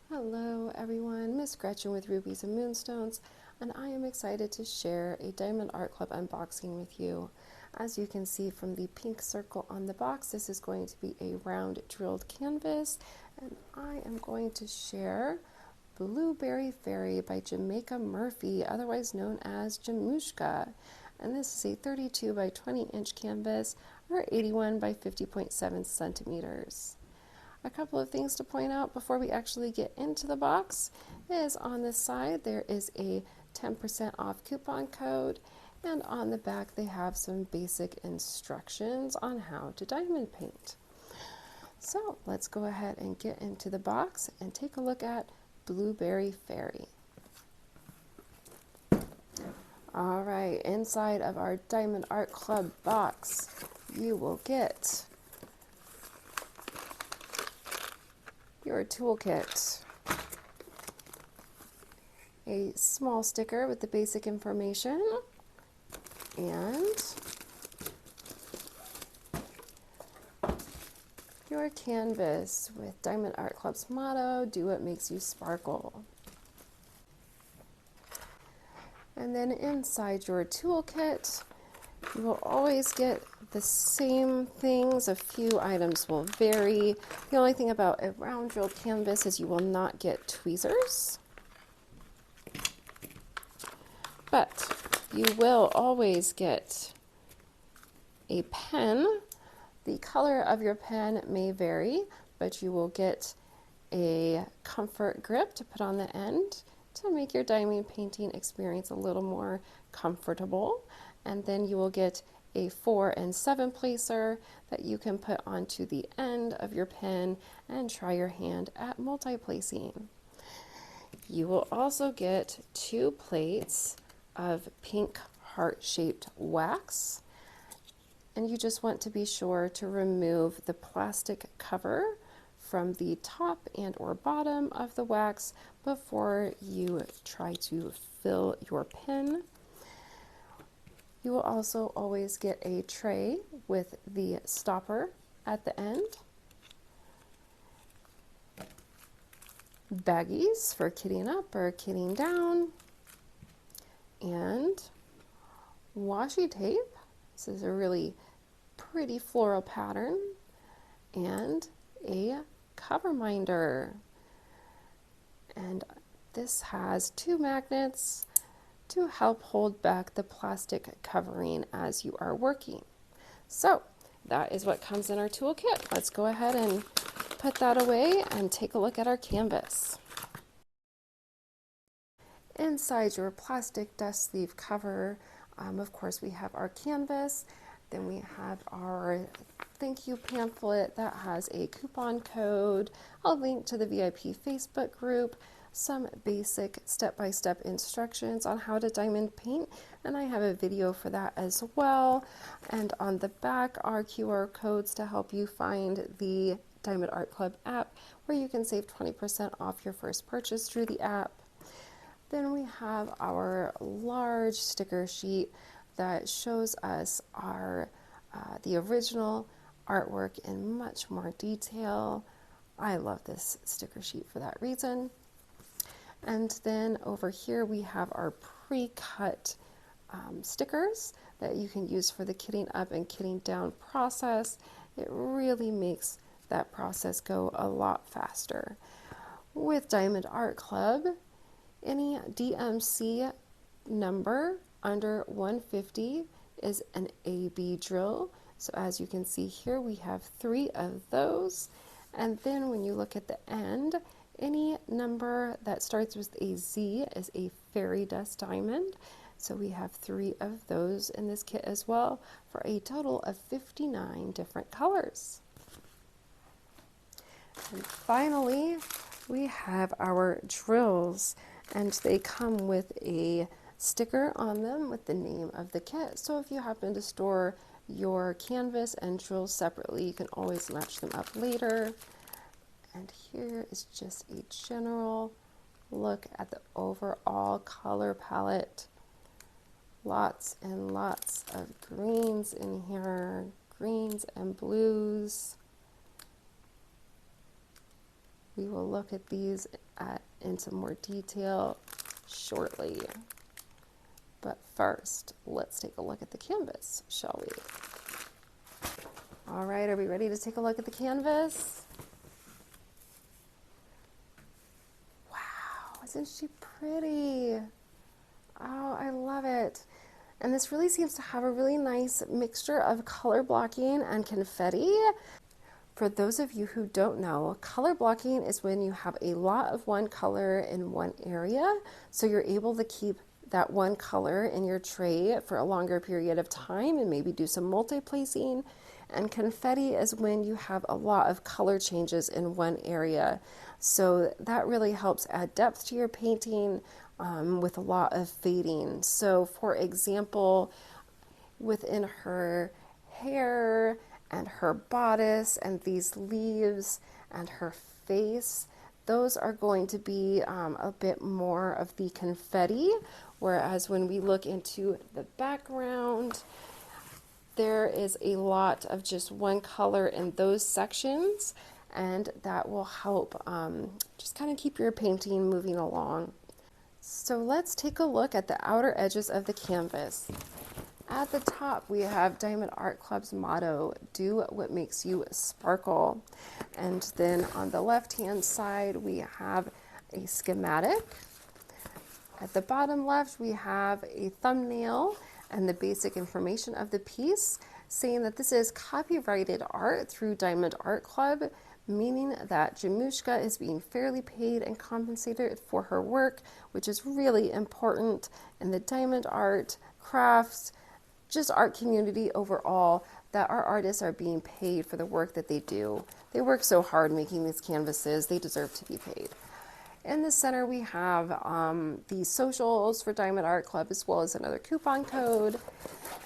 Hello everyone, Miss Gretchen with Rubies and Moonstones, and I am excited to share a Diamond Art Club unboxing with you. As you can see from the pink circle on the box, this is going to be a round drilled canvas, and I am going to share Blueberry Fairy by Jamaica Murphy, otherwise known as Jemooshka. And this is a 32 by 20 inch canvas, or 81 by 50.7 centimeters. A couple of things to point out before we actually get into the box is on this side there is a 10% off coupon code, and on the back they have some basic instructions on how to diamond paint. So let's go ahead and get into the box and take a look at Blueberry Fairy. Alright, inside of our Diamond Art Club box you will get your toolkit, a small sticker with the basic information, and your canvas with Diamond Art Club's motto, "Do what makes you sparkle." And then inside your toolkit, you will always get the same things. A few items will vary. The only thing about a round drilled canvas is you will not get tweezers. But you will always get a pen. The color of your pen may vary, but you will get a comfort grip to put on the end to make your diamond painting experience a little more comfortable. And then you will get a 4 and 7 placer that you can put onto the end of your pen and try your hand at multi-placing. You will also get 2 plates of pink heart-shaped wax, and you just want to be sure to remove the plastic cover from the top and or bottom of the wax before you try to fill your pen. You will also always get a tray with the stopper at the end, baggies for kitting up or kitting down, and washi tape. This is a really pretty floral pattern, and a cover minder. And this has 2 magnets to help hold back the plastic covering as you are working. So that is what comes in our toolkit. Let's go ahead and put that away and take a look at our canvas. Inside your plastic dust sleeve cover, of course we have our canvas, then we have our thank you pamphlet that has a coupon code, a link to the VIP Facebook group, some basic step-by-step instructions on how to diamond paint, and I have a video for that as well. And on the back are QR codes to help you find the Diamond Art Club app, where you can save 20% off your first purchase through the app. Then we have our large sticker sheet that shows us our the original artwork in much more detail. I love this sticker sheet for that reason. And then over here we have our pre-cut stickers that you can use for the kitting up and kitting down process. It really makes that process go a lot faster. With Diamond Art Club, any DMC number under 150 is an AB drill. So as you can see here, we have 3 of those. And then when you look at the end, any number that starts with a Z is a fairy dust diamond. So we have 3 of those in this kit as well, for a total of 59 different colors. And finally, we have our drills, and they come with a sticker on them with the name of the kit. So if you happen to store your canvas and drills separately, you can always match them up later. And here is just a general look at the overall color palette Lots and lots of greens in here, greens and blues. We will look at these in some more detail shortly. But first, let's take a look at the canvas, shall we? All right, are we ready to take a look at the canvas? Wow, isn't she pretty? Oh, I love it. And this really seems to have a really nice mixture of color blocking and confetti. For those of you who don't know, color blocking is when you have a lot of one color in one area, so you're able to keep that one color in your tray for a longer period of time and maybe do some multi-placing. And confetti is when you have a lot of color changes in one area. So that really helps add depth to your painting with a lot of fading. So for example, within her hair and her bodice and these leaves and her face, those are going to be a bit more of the confetti, whereas when we look into the background, there is a lot of just one color in those sections, and that will help just kind of keep your painting moving along. So let's take a look at the outer edges of the canvas. At the top, we have Diamond Art Club's motto, "Do what makes you sparkle." And then on the left-hand side, we have a schematic. At the bottom left, we have a thumbnail and the basic information of the piece, saying that this is copyrighted art through Diamond Art Club, meaning that Jemooshka is being fairly paid and compensated for her work, which is really important in the diamond art, crafts, just art community overall, that our artists are being paid for the work that they do. They work so hard making these canvases, they deserve to be paid. In the center, we have the socials for Diamond Art Club, as well as another coupon code.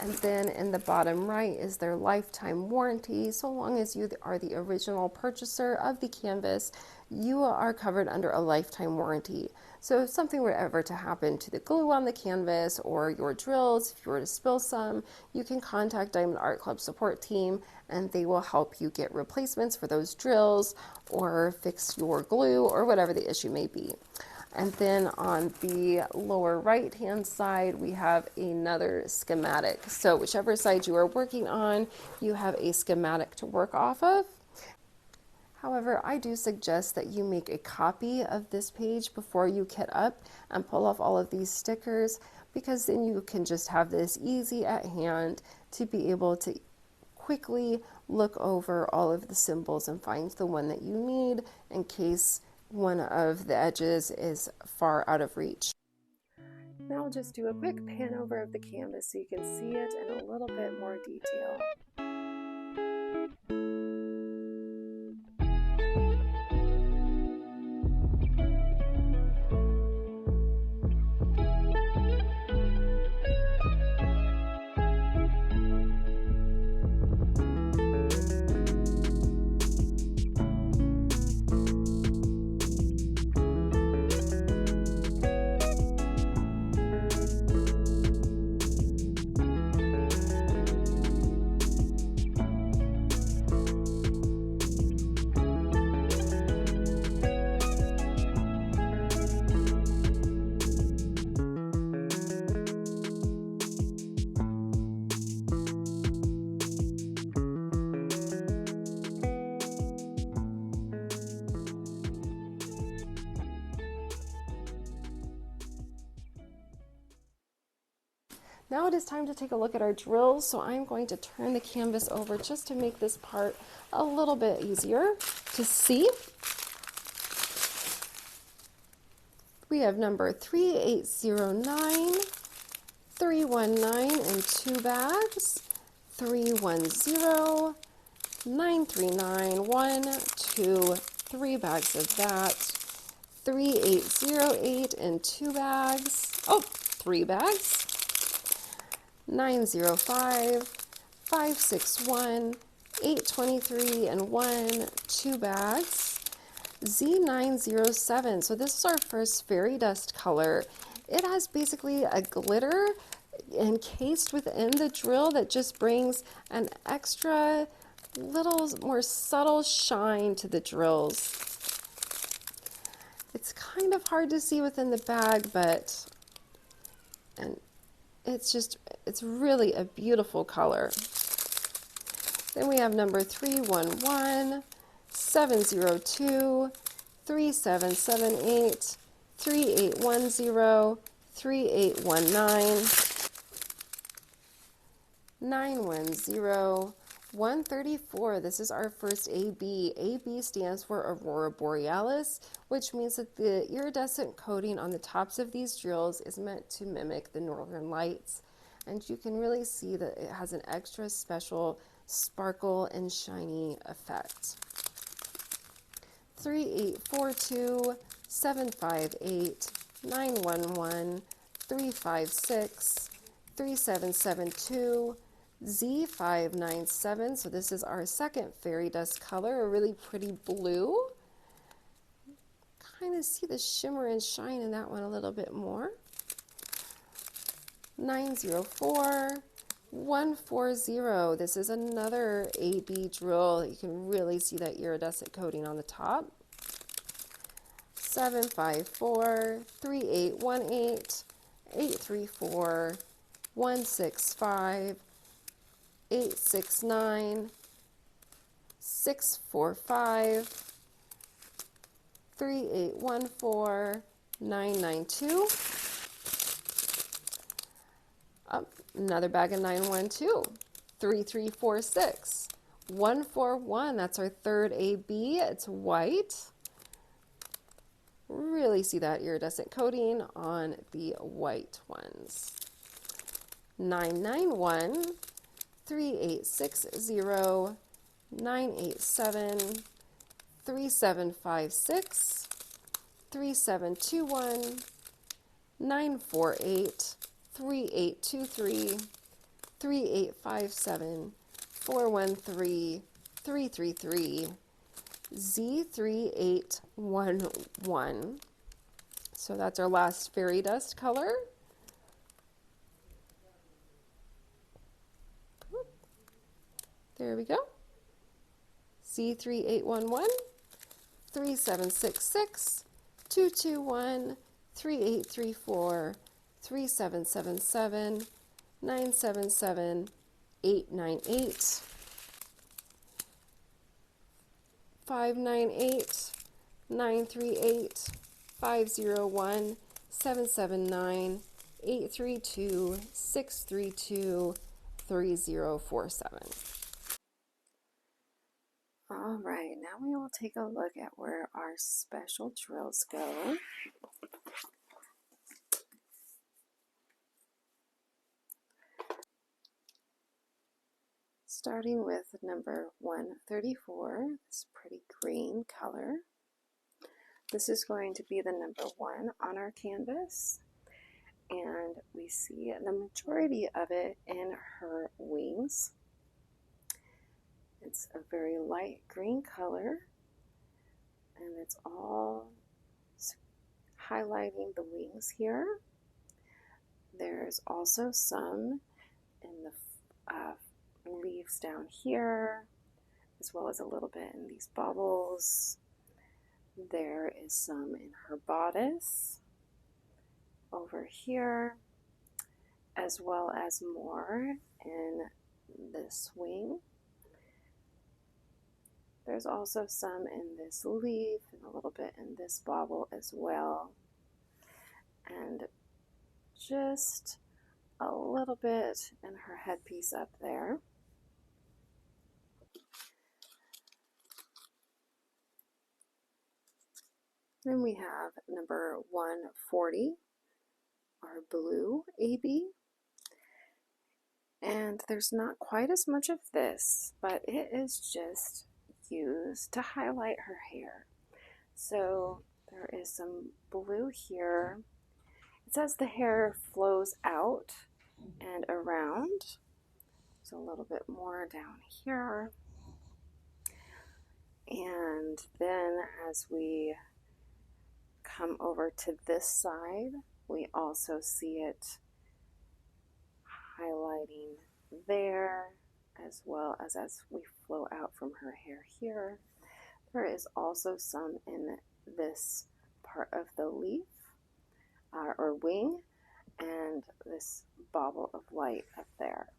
And then in the bottom right is their lifetime warranty. So long as you are the original purchaser of the canvas, you are covered under a lifetime warranty. So if something were ever to happen to the glue on the canvas or your drills, if you were to spill some, you can contact Diamond Art Club support team and they will help you get replacements for those drills or fix your glue or whatever the issue may be. And then on the lower right hand side, we have another schematic. So whichever side you are working on, you have a schematic to work off of. However, I do suggest that you make a copy of this page before you kit up and pull off all of these stickers, because then you can just have this easy at hand to be able to quickly look over all of the symbols and find the one that you need in case one of the edges is far out of reach. Now I'll just do a quick pan over of the canvas so you can see it in a little bit more detail. Now it is time to take a look at our drills, so I'm going to turn the canvas over just to make this part a little bit easier to see. We have number 3809, 319 in 2 bags, 310, 939, 1, 2, 3 bags of that, 3808 in 2 bags, 3 bags, 905, 561, 823 and 1, 2 bags, Z907. So this is our first fairy dust color. It has basically a glitter. encased within the drill that just brings an extra little more subtle shine to the drills. It's kind of hard to see within the bag, but and it's really a beautiful color. Then we have number 311, 702, 3778, 3810, 3819, 910, 134. This is our first AB. AB stands for Aurora Borealis, which means that the iridescent coating on the tops of these drills is meant to mimic the northern lights. And you can really see that it has an extra special sparkle and shiny effect. 3842, 758, 911, 356, 3772, Z597. So this is our second fairy dust color, a really pretty blue. Kind of see the shimmer and shine in that one a little bit more. 904, 140. This is another AB drill. You can really see that iridescent coating on the top. 754, 3818, 834, 165, 869, 645, 3814, 992. Another bag of 912, 3346, 141. That's our third AB. It's white. Really see that iridescent coating on the white ones. 991, 3860, 987, 3756, 3721, 948, 3823, 3857, 413, 333, Z3811. So that's our last fairy dust color. There we go. Z3811, 3766, 221, 3834, 3777, 977, 898, 598, 938, 501, 779, 832, 632, 3047. All right, now we will take a look at where our special drills go. Starting with number 134, this pretty green color. This is going to be the number 1 on our canvas, and we see the majority of it in her wings. It's a very light green color, and it's all highlighting the wings here. There's also some in the leaves down here, as well as a little bit in these bubbles. There is some in her bodice over here, as well as more in this wing. There's also some in this leaf and a little bit in this bobble as well. And just a little bit in her headpiece up there. Then we have number 140, our blue AB. And there's not quite as much of this, but it is just used to highlight her hair. So there is some blue here. It says the hair flows out and around. So a little bit more down here. And then as we come over to this side, we also see it highlighting there, as well as we flow out from her hair here. There is also some in this part of the leaf or wing, and this bobble of light up there.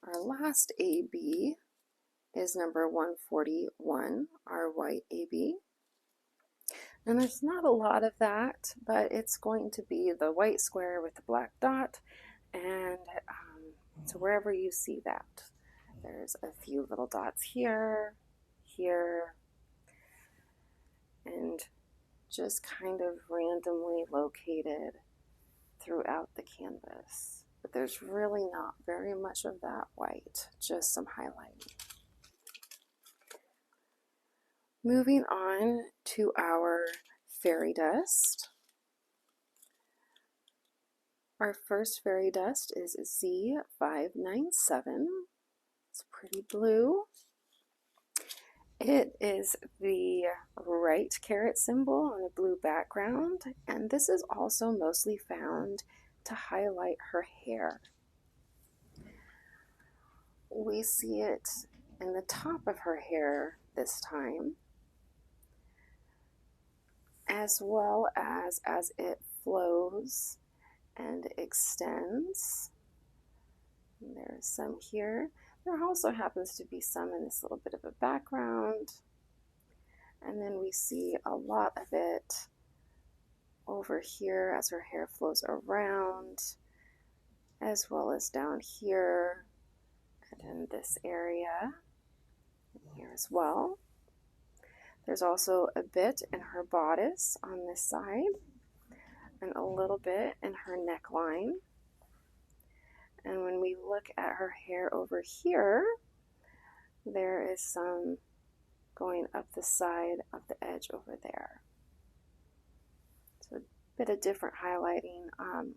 Our last AB is number 141, our white AB. And there's not a lot of that, but it's going to be the white square with the black dot, and so wherever you see that, there's a few little dots here, here, and just kind of randomly located throughout the canvas. But there's really not very much of that white, just some highlighting. Moving on to our fairy dust. Our first fairy dust is Z597. It's pretty blue. It is the right caret symbol on a blue background, and this is also mostly found to highlight her hair. We see it in the top of her hair this time, as well as it flows and extends. And there's some here. There also happens to be some in this little bit of a background. And then we see a lot of it over here as her hair flows around, as well as down here and in this area, and here as well. There's also a bit in her bodice on this side, and a little bit in her neckline. And when we look at her hair over here, there is some going up the side of the edge over there. So a bit of different highlighting,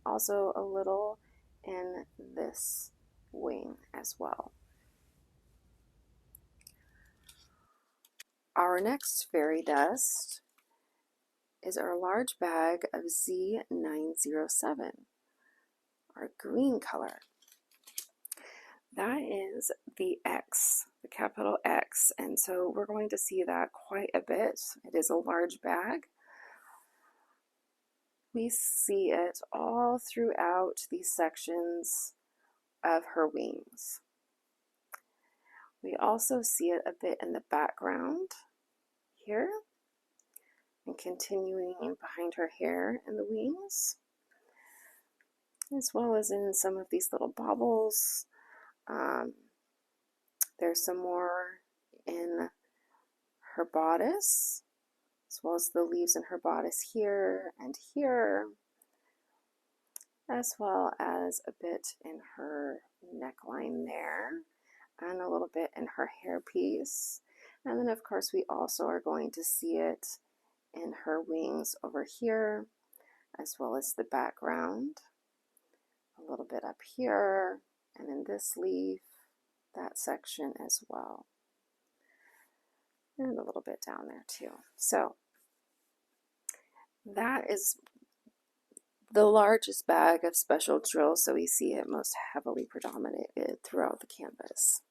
also a little in this wing as well. Our next fairy dust is our large bag of Z907, our green color. That is the X, the capital X, and so we're going to see that quite a bit. It is a large bag. We see it all throughout these sections of her wings. We also see it a bit in the background here, and continuing behind her hair and the wings, as well as in some of these little bobbles. There's some more in her bodice, as well as the leaves in her bodice here and here, as well as a bit in her neckline there, and a little bit in her hairpiece. And then of course we also are going to see it in her wings over here, as well as the background, a little bit up here, and in this leaf, that section as well, and a little bit down there too. So that is the largest bag of special drills, so we see it most heavily predominated throughout the canvas.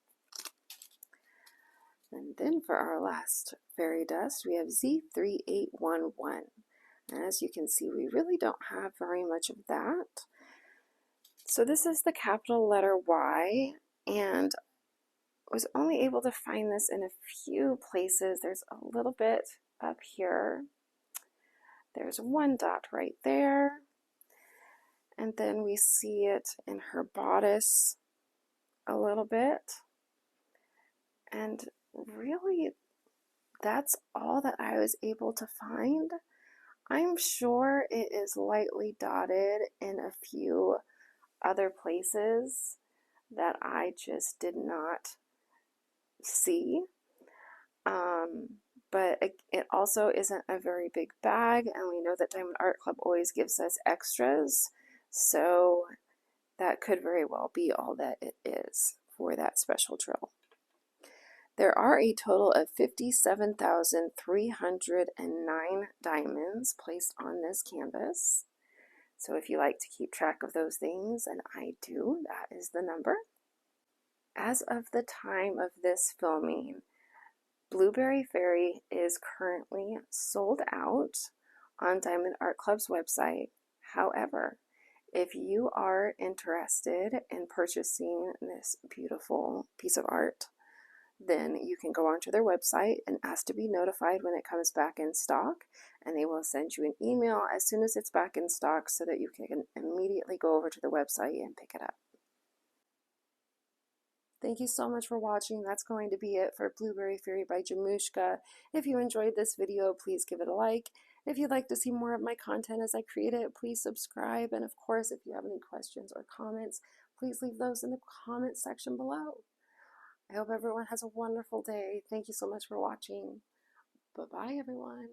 And then for our last fairy dust, we have Z3811. And as you can see, we really don't have very much of that. So this is the capital letter Y, and was only able to find this in a few places. There's a little bit up here. There's one dot right there. And then we see it in her bodice a little bit. And really, that's all that I was able to find. I'm sure it is lightly dotted in a few other places that I just did not see. But it also isn't a very big bag, and we know that Diamond Art Club always gives us extras, so that could very well be all that it is for that special drill. There are a total of 57,309 diamonds placed on this canvas. So if you like to keep track of those things, and I do, that is the number. As of the time of this filming, Blueberry Fairy is currently sold out on Diamond Art Club's website. However, if you are interested in purchasing this beautiful piece of art, then you can go onto their website and ask to be notified when it comes back in stock, and they will send you an email as soon as it's back in stock so that you can immediately go over to the website and pick it up. Thank you so much for watching. That's going to be it for Blueberry Fairy by Jemooshka. If you enjoyed this video, please give it a like. If you'd like to see more of my content as I create it, please subscribe. And of course, if you have any questions or comments, please leave those in the comments section below. I hope everyone has a wonderful day. Thank you so much for watching. Bye-bye, everyone.